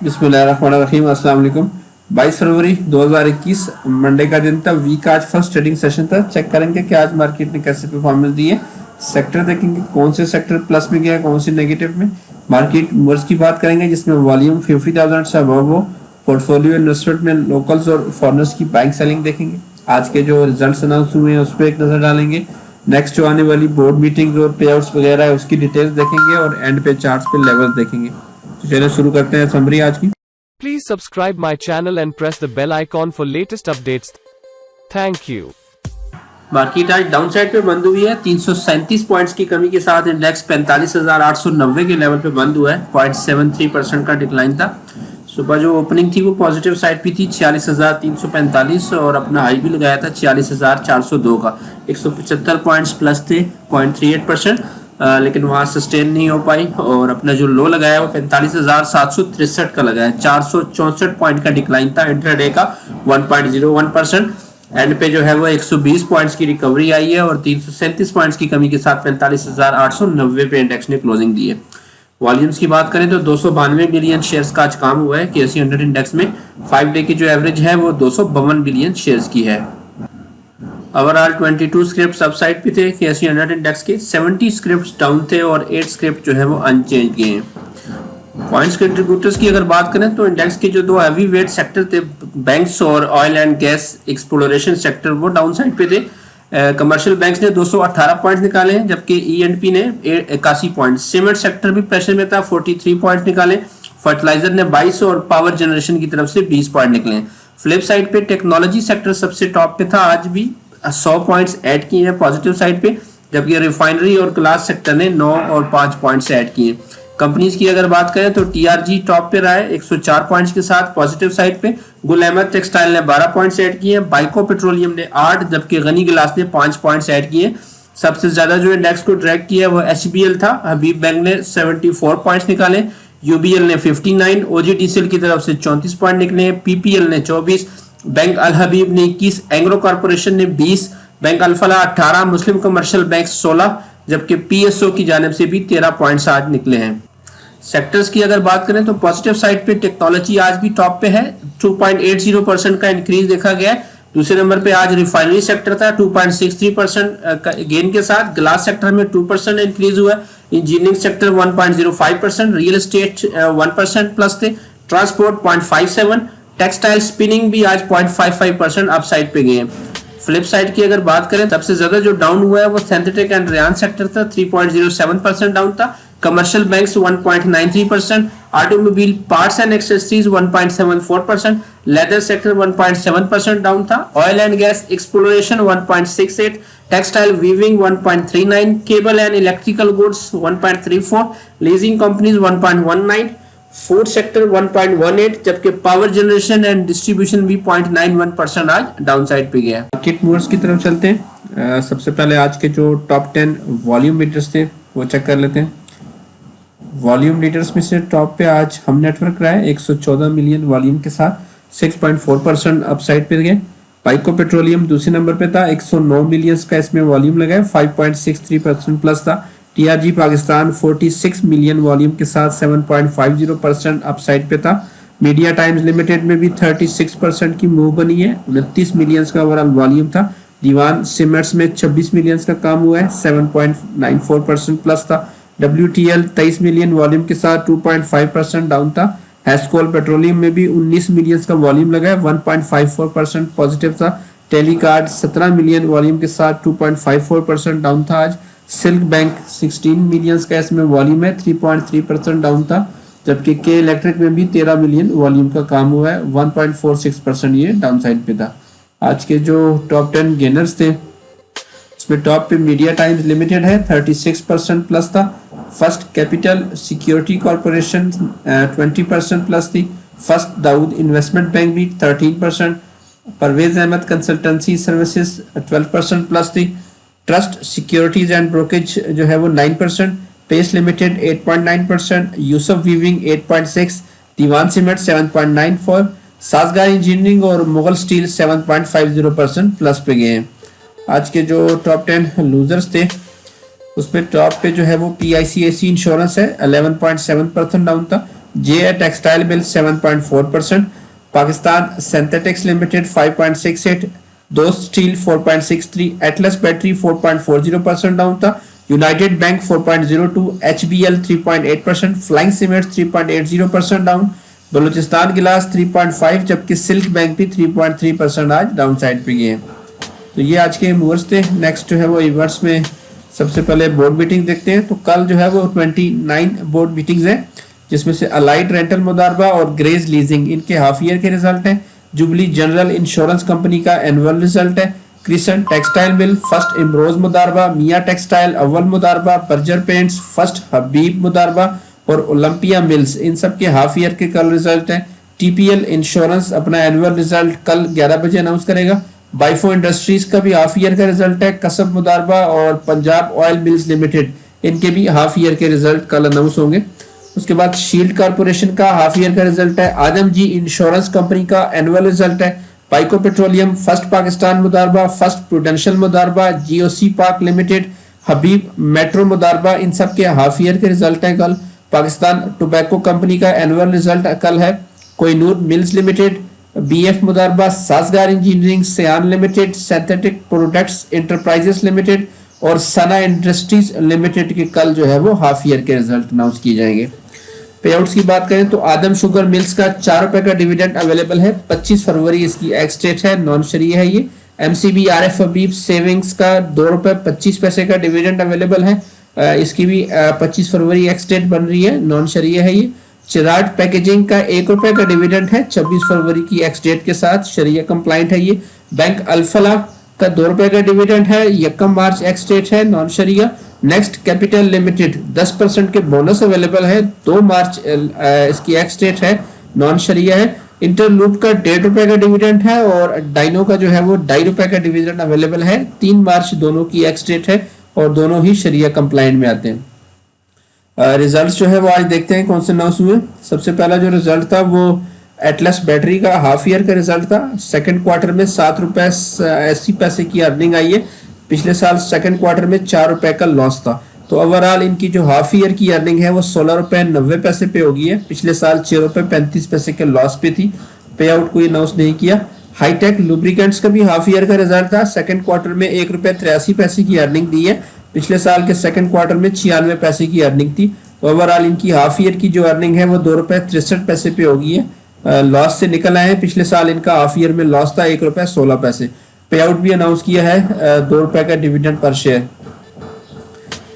बिस्मिल्लाहिर्रहमानिर्रहीम। अस्सलाम वालेकुम। 22 फरवरी 2021 मंडे का दिन था। वीक आज फर्स्ट ट्रेडिंग सेशन था। चेक करेंगे कि आज मार्केट ने कैसे परफॉर्मेंस दी है। सेक्टर देखेंगे कौन से सेक्टर प्लस में गया, कौन से नेगेटिव में। मार्केट मूव्स की बात करेंगे जिसमें वॉल्यूम 50,000 से अबव हो। पोर्टफोलियो इन्वेस्टमेंट में लोकल्स और फॉरेनर्स की बाइंग सेलिंग देखेंगे। आज के जो रिजल्ट्स अनाउंस हुए हैं उस पर एक नजर डालेंगे। नेक्स्ट जो आने वाली बोर्ड मीटिंग और पे आउट्स वगैरह है उसकी डिटेल्स देखेंगे और एंड पे चार्ट्स पे लेवल्स देखेंगे। तो चलिए शुरू करते हैं समरी आज की। Please subscribe my channel and press the bell icon for latest updates. Thank you. Market आज डाउन साइड पे बंद हुई है। 337 पॉइंट्स की कमी के साथ इंडेक्स 45,890 के लेवल पे बंद हुआ है। 0.73% का डिक्लाइन था। सुबह जो ओपनिंग थी वो पॉजिटिव साइड पे थी 46,345 और अपना हाई भी लगाया था 46,402 का। 175 पॉइंट्स प्लस थे 0.38%, लेकिन वहां सस्टेन नहीं हो पाई और अपना जो लो लगाया वो 45,763 का लगाया। 464 पॉइंट का डिक्लाइन था इंट्राडे का 1.01%। एंड पे जो है वो 120 पॉइंट्स की रिकवरी आई है और 337 पॉइंट्स की कमी के साथ 45,890 पे इंडेक्स ने क्लोजिंग दी है। वॉल्यूम्स की बात करें तो 292 बिलियन शेयर्स का आज काम हुआ है। KSE 100 इंडेक्स में 5 डे की जो एवरेज है वो 252 बिलियन शेयर्स की है। ओवरऑल 22 स्क्रिप्ट्स अपसाइड पे थे KSE 100 इंडेक्स के। 70 स्क्रिप्ट्स डाउन थे और 8 स्क्रिप्ट जो है वो अनचेंज गए हैं। पॉइंट्स कंट्रीब्यूटर्स की अगर बात करें तो इंडेक्स के जो दो हैवी वेट सेक्टर थे, बैंक्स और oil and gas exploration sector, वो डाउन साइड पे थे। कमर्शियल बैंक्स ने 218 पॉइंट निकाले हैं जबकि E&P ने 81 पॉइंट। सीमेंट सेक्टर भी प्रेशर में था, 43 पॉइंट निकाले। फर्टिलाइजर ने 22 और पावर जनरेशन की तरफ से 20 पॉइंट निकले। फ्लिप साइड पे टेक्नोलॉजी सेक्टर सबसे टॉप पे था, आज भी 100 पॉइंट्स ऐड किए हैं पॉजिटिव साइड पे, जबकि रिफाइनरी और ग्लास सेक्टर ने 9 और 5 पॉइंट्स ऐड किए। कंपनीज की अगर बात करें तो TRG टॉप पे रहा है 104 पॉइंट्स के साथ पॉजिटिव साइड पे। गुल अहमद टेक्सटाइल ने 12 पॉइंट्स ऐड किए। बाइको पेट्रोलियम ने 8, जबकि गनी गिलास ने 5 पॉइंट्स ऐड किए। सबसे ज्यादा जो इंडेक्स को ट्रैक किया वो HBL था। हबीब बैंक ने 74 पॉइंट्स निकाले। UBL ने 59, OGTCL की तरफ से 34 पॉइंट निकले। PPL ने 24, बैंक अल हबीब ने 21, एंग्रो कॉर्पोरेशन ने 20, बैंक अल्फला 18, मुस्लिम कमर्शियल बैंक 16, जबकि PSO की जानिब से भी 13 पॉइंट्स आज निकले हैं। सेक्टर्स की अगर बात करें तो पॉजिटिव साइड पे टेक्नोलॉजी आज भी टॉप पे है, 2.80% का इंक्रीज देखा गया है। दूसरे नंबर पे आज रिफाइनरी सेक्टर था 2.63% गेन के साथ। ग्लास सेक्टर में 2% इंक्रीज हुआ। Engineering sector 1.05%, real estate 1% plus थे। ट्रांसपोर्ट 0.57, टेक्सटाइल स्पिनिंग भी आज 0.55% अप साइड पे गए हैं। फ्लिप साइड की अगर बात करें सबसे ज्यादा जो डाउन हुआ है वो सिंथेटिक एंड रेयान सेक्टर था, 3.07% डाउन था। Commercial banks 1.93%, automobile parts and accessories 1.74%, leather sector 1.7% down था। Oil and gas exploration 1.68, textile weaving 1.39, cable and electrical goods 1.34, leasing companies 1.19, food sector 1.18, जबकि पावर जनरेशन एंड डिस्ट्रीब्यूशन भी 0.91% आज down side पे गया। Market moves की तरफ चलते हैं। सबसे पहले आज के जो टॉप 10 वॉल्यूम लीडर्स थे वो चेक कर लेते हैं। वॉल्यूम लीडर्स में से टॉप पे आज हम नेटवर्क रहा है 114 मिलियन वॉल्यूम के साथ 6.4% अपसाइड पे गए। बाइको पेट्रोलियम दूसरे नंबर पे था, 109 मिलियन का इसमें वॉल्यूम लगा है, 5.63% प्लस था। TRG पाकिस्तान 46 मिलियन वॉल्यूम के साथ 7.50% अपसाइड पे था। मीडिया टाइम्स लिमिटेड में भी 36% की मूव बनी है, 29 मिलियन का ओवरऑल वॉल्यूम था। दीवान सीमेंट्स में 26 मिलियन का काम हुआ है, 7.94% प्लस था। WTL 23 मिलियन वॉल्यूम के साथ 2.5% डाउन था। हेस्कोल पेट्रोलियम में भी 19 मिलियन का वॉल्यूम लगा है, 1.54% पॉजिटिव था। टेलीकार्ड 17 मिलियन वॉल्यूम के साथ 2.54% डाउन था आज। सिल्क बैंक 16 मिलियन का इसमें वॉल्यूम है, 3.3% डाउन था। जबकि के इलेक्ट्रिक में भी 13 मिलियन वॉल्यूम का काम हुआ है, 1.46% ये डाउन साइड पे था। आज के जो टॉप 10 गेनर्स थे उसमें टॉप पे मीडिया टाइम्स लिमिटेड है, 36% प्लस था। First capital security corporation 20% plus थी। फर्स्ट दाऊद इन्वेस्टमेंट बैंक भी 13%। Parvez Ahmed consultancy services 12% plus थी। ट्रस्ट सिक्योरिटीज एंड ब्रोकेज जो है वो 9%। Pace limited 8.9%, Yousuf weaving 8.6, Dewan cement 7.94, Sazgar engineering और मुगल स्टील 7.50% प्लस पे गए हैं। आज के जो टॉप 10 लूजर्स थे उसमें टॉप पे जो है वो PICAC इंश्योरेंस है, 11.7% डाउन था। J textile mills 7.4%, Pakistan synthetics limited 5.68, दोस्त स्टील 4.63, एटलस बैटरी 4.40% डाउन था, united bank 4.02, HBL 3.8%, flying cement 3.80% down, Balochistan glass 3.5, जबकि सिल्क बैंक भी 3.3% आज डाउन साइड पे गए हैं। तो ये आज के मूवर्स थे। नेक्स्ट जो है वो इवेंट्स में सबसे पहले बोर्ड मीटिंग देखते हैं। तो कल जो है वो 29 बोर्ड मीटिंग्स हैं, जिसमें से अलाइड रेंटल मुदारबा और ग्रेज लीजिंग इनके हाफ ईयर के रिजल्ट हैं। जुबली जनरल इंश्योरेंस कंपनी का एनुअल रिजल्ट है। Crescent textile mill first Imroz Modaraba, Mian textile Awwal Modaraba, Berger paints first Habib Modaraba और ओलंपिया मिल्स इन सब के हाफ ईयर के कल रिजल्ट हैं। टीपीएल इंश्योरेंस अपना एनुअल रिजल्ट कल 11 बजे अनाउंस करेगा। बाइफो इंडस्ट्रीज का भी हाफ ईयर का रिजल्ट है। कसब मुदारबा और पंजाब ऑयल मिल्स लिमिटेड इनके भी हाफ ईयर के रिजल्ट कल अनाउंस होंगे। उसके बाद शील्ड कॉर्पोरेशन का हाफ ईयर का रिजल्ट है। आदमजी इंश्योरेंस कंपनी का एनुअल रिजल्ट है। Pico petroleum first Pakistan Modaraba, first prudential Modaraba, GOC Pak limited, Habib metro Modaraba इन सब के हाफ ईयर के रिजल्ट हैं कल। पाकिस्तान टोबैको कंपनी का एनुअल रिजल्ट कल है। Kohinoor mills limited, BF Modaraba, Sazgar engineering, Sayan limited, synthetic products enterprises limited और सना इंडस्ट्रीज लिमिटेड के कल जो है वो हाफ ईयर के रिजल्ट अनाउंस किए जाएंगे। पे आउट्स की बात करें तो आदम शुगर मिल्स का 4 रुपए का डिविडेंड अवेलेबल है। 25 फरवरी इसकी एक्स डेट है, नॉन शरीय है ये। एमसीबी आरएफ हबीब सेविंग्स का 2 रुपए 25 पैसे का डिविडेंड अवेलेबल है। इसकी भी 25 फरवरी एक्स डेट बन रही है, नॉन शरीय है ये। चिराग पैकेजिंग का 1 रुपए का डिविडेंड है, 26 फरवरी की एक्स डेट के साथ, शरीय कंप्लाइंट है ये। बैंक अल्फला का 2 रुपए का डिविडेंड है, 1 मार्च एक्स डेट है, नॉन शरीय। नेक्स्ट कैपिटल लिमिटेड 10% के बोनस अवेलेबल है, 2 मार्च इसकी एक्स डेट है, नॉन शरीय है। इंटरलूप का 1.5 रुपए का डिविडेंड है और डाइनो का जो है वो 2.5 रुपए का डिविडेंड अवेलेबल है। 3 मार्च दोनों की एक्स डेट है और दोनों ही शरीया कंप्लाइंट में आते हैं। रिजल्ट्स जो है वो आज देखते हैं कौन से अनाउंस हुए। सबसे पहला जो रिजल्ट था वो एटलस बैटरी का हाफ ईयर का रिजल्ट था। सेकंड क्वार्टर में 7 रुपए 80 पैसे की अर्निंग आई है। पिछले साल सेकंड क्वार्टर में 4 रुपए का लॉस था। तो ओवरऑल इनकी जो हाफ ईयर की अर्निंग है वो 16 रुपए 90 पैसे पे होगी है। पिछले साल 6 रुपए 35 पैसे के लॉस पे थी। पे आउट कोई अनाउंस नहीं किया। हाईटेक लुब्रिकेंट्स का भी हाफ ईयर का रिजल्ट था। सेकंड क्वार्टर में 1 रुपए 83 पैसे की अर्निंग दी है। पिछले साल के सेकंड क्वार्टर में 96 पैसे की अर्निंग थी। तो ओवरऑल इनकी हाफ ईयर की जो अर्निंग है वो 2 रुपए 63 पैसे पे होगी है। लॉस से निकल आए हैं। पिछले साल इनका हाफ ईयर में लॉस था 1 रुपए 16 पैसे। पे आउट भी अनाउंस किया है 2 रुपए का डिविडेंड पर शेयर।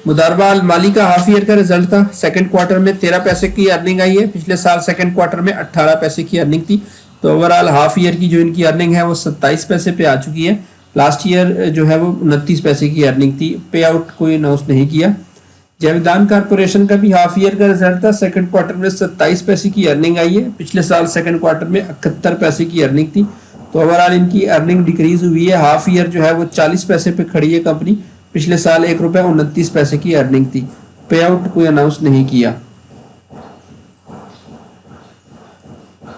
मुदारबा अल माली का हाफ ईयर का रिजल्ट था। सेकंड क्वार्टर में 13 पैसे की अर्निंग आई है। पिछले साल सेकंड क्वार्टर में 18 पैसे की अर्निंग थी। तो ओवरऑल हाफ ईयर की जो इनकी अर्निंग है वो 27 पैसे पे आ चुकी है। लास्ट ईयर जो है वो 29 पैसे की अर्निंग थी। पे आउट कोई अनाउंस नहीं किया। जावेदान कारपोरेशन का भी हाफ ईयर का रिजल्ट था। सेकंड क्वार्टर में 27 पैसे की अर्निंग आई है। पिछले साल सेकंड क्वार्टर में 71 पैसे की अर्निंग थी। तो ओवरऑल इनकी अर्निंग डिक्रीज हुई है। हाफ ईयर जो है वो 40 पैसे पे खड़ी है कंपनी। पिछले साल 1 रुपए 29 पैसे की अर्निंग थी। पे आउट कोई अनाउंस नहीं किया।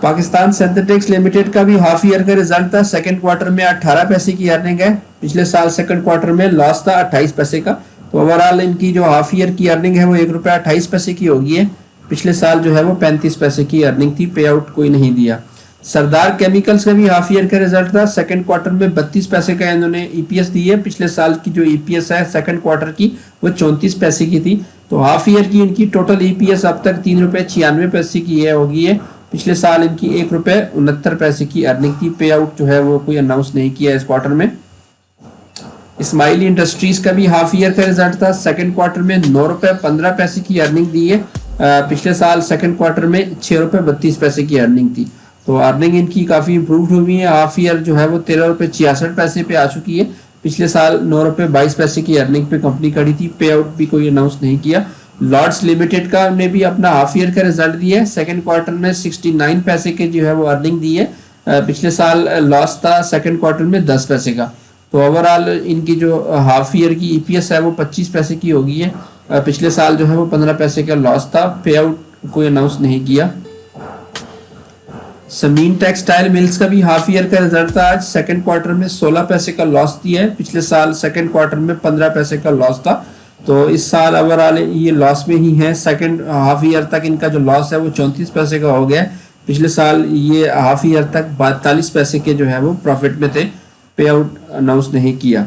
पाकिस्तान सिंथेटिक्स लिमिटेड का भी हाफ ईयर का रिजल्ट था। सेकंड क्वार्टर में 18 पैसे की अर्निंग है। पिछले साल सेकंड क्वार्टर में लॉस था 28 पैसे का। तो ओवरऑल इनकी जो हाफ ईयर की अर्निंग है वो 1 रुपए 28 पैसे की होगी है। पिछले साल जो है वो 35 पैसे की अर्निंग थी। पे आउट कोई नहीं दिया। सरदार केमिकल्स का भी हाफ ईयर का रिजल्ट था। सेकंड क्वार्टर में 32 पैसे का इन्होंने ईपीएस दी है। पिछले साल की जो ईपीएस है सेकंड क्वार्टर की वो 34 पैसे की थी। तो हाफ ईयर की इनकी टोटल ईपीएस अब तक 3 रुपए 96 पैसे की है होगी है। पिछले साल इनकी 1 रुपए 69 पैसे की अर्निंग थी। पे आउट जो है वो कोई अनाउंस नहीं किया इस क्वार्टर में। इस्माइली इंडस्ट्रीज का भी हाफ ईयर का रिजल्ट था। सेकंड क्वार्टर में 9 रुपए 15 पैसे की अर्निंग दी है। पिछले साल सेकंड क्वार्टर में 6 रुपए 32 पैसे की अर्निंग थी। तो अर्निंग इनकी काफी इंप्रूव हुई है। हाफ ईयर जो है वो 13 रुपए 66 पैसे पे आ चुकी है। पिछले साल 9 रुपए 22 पैसे की अर्निंग पे कंपनी खड़ी थी। पे आउट भी कोई अनाउंस नहीं किया। लॉर्ड्स लिमिटेड का ने भी अपना हाफ ईयर का रिजल्ट दिया है। सेकंड क्वार्टर में 69 पैसे के जो है वो अर्निंग दी है। पिछले साल लॉस था सेकंड क्वार्टर में 10 पैसे का। तो ओवरऑल इनकी जो हाफ ईयर की ईपीएस है वो 25 पैसे की होगी है। पिछले साल जो है वो 15 पैसे का लॉस था। पे आउट कोई अनाउंस नहीं किया। समीन टेक्सटाइल मिल्स का भी हाफ ईयर का रिजल्ट था। आज सेकंड क्वार्टर में 16 पैसे का लॉस दिया है। पिछले साल सेकंड क्वार्टर में 15 पैसे का लॉस था। तो इस साल ओवरऑल ये लॉस में ही है। सेकंड हाफ ईयर तक इनका जो लॉस है वो 34 पैसे का हो गया है। पिछले साल ये हाफ ईयर तक 42 पैसे के जो है वो प्रॉफिट में थे, पे आउट अनाउंस नहीं किया।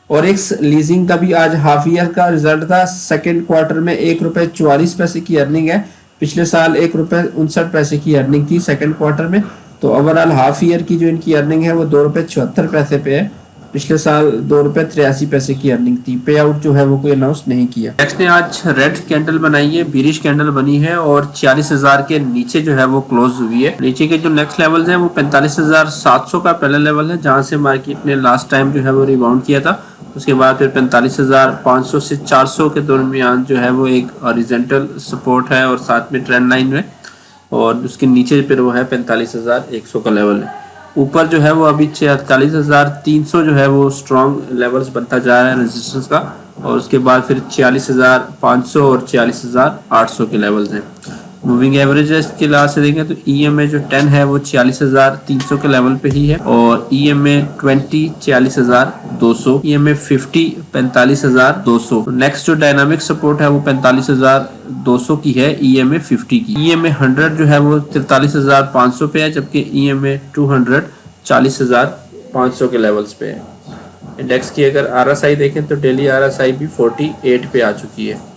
और एक लीजिंग का भी आज हाफ ईयर का रिजल्ट था। सेकंड क्वार्टर में ₹1.44 की अर्निंग है। पिछले साल ₹1.59 की अर्निंग थी सेकंड क्वार्टर में। तो ओवरऑल हाफ ईयर की जो इनकी अर्निंग है वो ₹2.74 पे है। पिछले साल ₹2.83 की अर्निंग थी। पे आउट जो है वो कोई अनाउंस नहीं किया। नेक्स्ट ने आज रेड कैंडल बनाई है, बीरिश कैंडल बनी है और 46,000 के नीचे जो है वो क्लोज हुई है। नीचे के जो नेक्स्ट लेवल्स हैं वो 45,700 का पहला लेवल है, जहां से मार्केट ने लास्ट टाइम जो है वो रिबाउंड किया था। उसके बाद फिर 45,500 से 400 के दरमियान जो है वो एक हॉरिजॉन्टल सपोर्ट है और साथ में ट्रेंड लाइन में, और उसके नीचे फिर वो है 45,100 का लेवल है। ऊपर जो है वो अभी 46,300 जो है वो स्ट्रॉन्ग लेवल्स बनता जा रहा है रेजिस्टेंस का, और उसके बाद फिर 46,500 और 46,800 के लेवल्स हैं। मूविंग एवरेज इसके लिहाज से देखें तो EMA जो 10 है वो 46,300 के लेवल पे ही है, और EMA 20 46,200, EMA 50 45,200। नेक्स्ट जो डायनामिक सपोर्ट है वो 45,200 की है EMA 50 की। EMA 100 जो है वो 43,500 पे है, जबकि EMA 200 40,500 के लेवल्स पे है। इंडेक्स की अगर RSI देखें तो डेली RSI भी 48 पे आ चुकी है।